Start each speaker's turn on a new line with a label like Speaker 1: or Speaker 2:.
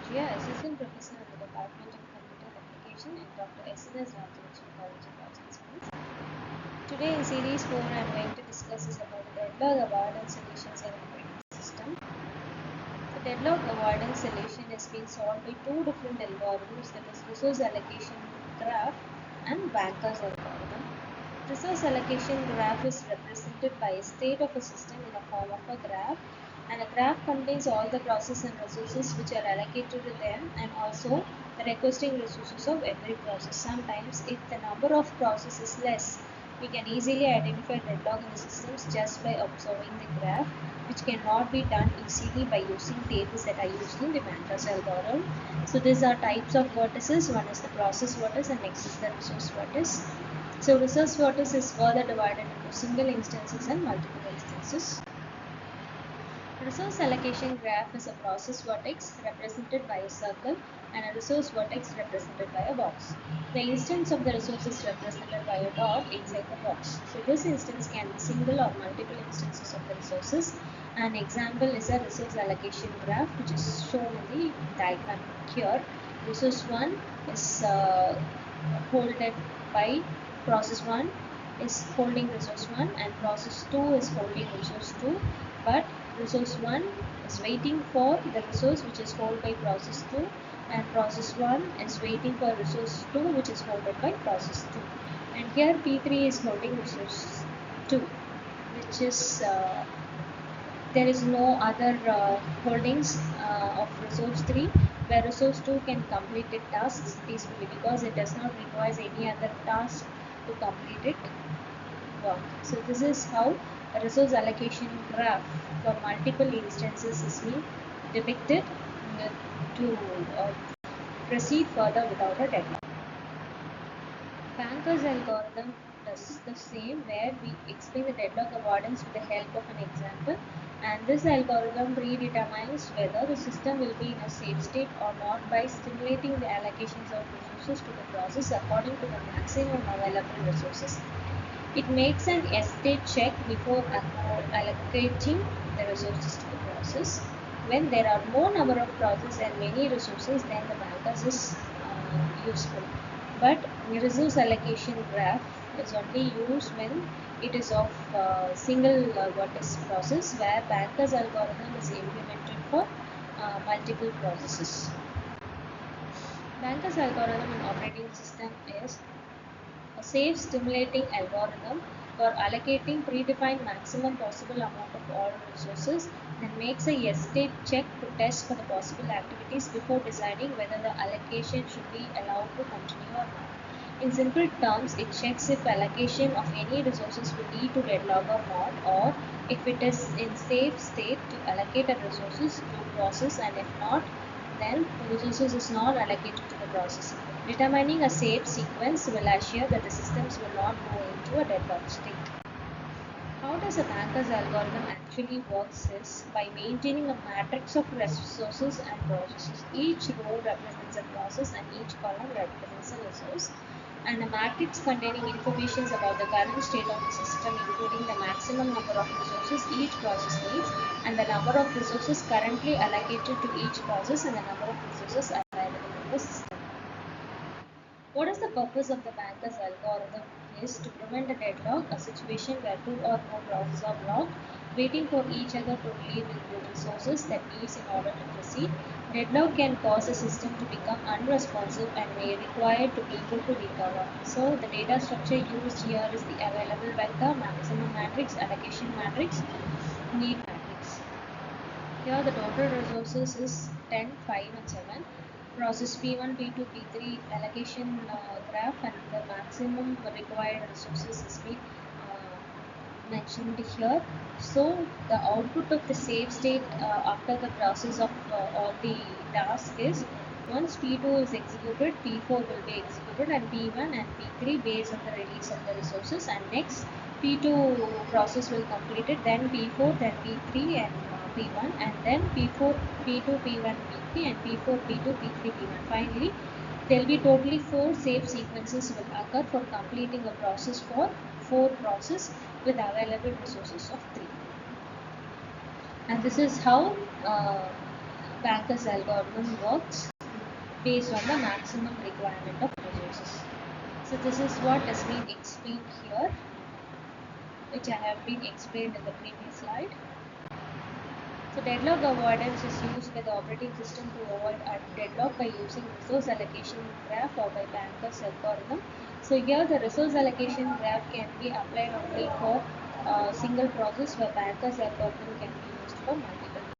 Speaker 1: SUJIYA.S is Assistant Professor in the Department of Computer Application at Dr. S.N.S. College of Arts and Science. Today in Series 4, I am going to discuss about the deadlock avoidance solutions in operating system. The deadlock avoidance solution has been solved by two different algorithms, that is resource allocation graph and Banker's algorithm. Resource allocation graph is represented by a state of a system in the form of a graph, and a graph contains all the processes and resources which are allocated to them and also the requesting resources of every process. Sometimes if the number of processes is less, we can easily identify deadlock in the systems just by observing the graph, which cannot be done easily by using tables that are used in the Banker's algorithm. So these are types of vertices. One is the process vertex and next is the resource vertex. So resource vertex is further divided into single instances and multiple instances. Resource allocation graph is a process vertex represented by a circle and a resource vertex represented by a box. The instance of the resource is represented by a dot inside the box. So this instance can be single or multiple instances of the resources. An example is a resource allocation graph, which is shown in the diagram here. Resource 1 is holded by process 1 is holding resource 1 and process 2 is holding resource 2, but resource 1 is waiting for the resource which is held by process 2 and process 1 is waiting for resource 2 which is held by process 2, and here P3 is holding resource 2, which is there is no other holdings of resource 3 where resource 2 can complete its tasks peacefully because it does not require any other task to complete it work. So this is how a resource allocation graph for multiple instances is being depicted to proceed further without a deadline. Banker's algorithm does the same, where we explain the deadlock avoidance with the help of an example, and this algorithm predetermines whether the system will be in a safe state or not by stimulating the allocations of resources to the process according to the maximum available resources. It makes an state check before allocating the resources to the process. When there are more number of processes and many resources, then the Banker's is useful. But resource allocation graph is only used when it is of single vertex process, where Banker's algorithm is implemented for multiple processes. Banker's algorithm in operating system is a safe stimulating algorithm for allocating predefined maximum possible amount of all resources, then makes a state check to test for the possible activities before deciding whether the allocation should be allowed to continue or not. In simple terms, it checks if allocation of any resources will lead to deadlock or not, or if it is in safe state to allocate a resources to process, and if not, then the resources is not allocated to the process. Determining a safe sequence will assure that the systems will not go into a deadlock state. How does a Banker's algorithm actually works is by maintaining a matrix of resources and processes. Each row represents a process and each column represents a resource, and a matrix containing information about the current state of the system, including the maximum number of resources each process needs and the number of resources currently allocated to each process and the number of resources available in the system. What is the purpose of the Banker's algorithm is to prevent a deadlock, a situation where two or more processes are blocked, waiting for each other to relieve the resources that needs in order to proceed. Deadlock can cause a system to become unresponsive and may require to people to recover. So the data structure used here is the available vector, maximum matrix, allocation matrix, need matrix. Here the total resources is 10, 5 and 7. Process P1, P2, P3 allocation graph, and the maximum required resources is being mentioned here. So the output of the save state after the process of all the task is once P2 is executed, P4 will be executed and P1 and P3 based on the release of the resources, and next P2 process will complete it, then P4, then P3 and P1, and then P4, P2, P1, P3 and P4, P2, P3, P1. Finally, there will be totally 4 save sequences will occur for completing a process for 4 process with available resources of 3. And this is how Banker's algorithm works based on the maximum requirement of resources. So this is what has been explained here, which I have been explained in the previous slide. So deadlock avoidance is used by the operating system to avoid a deadlock by using resource allocation graph or by Banker's algorithm. So here the resource allocation graph can be applied only for a single process, where Banker's algorithm can be used for multiple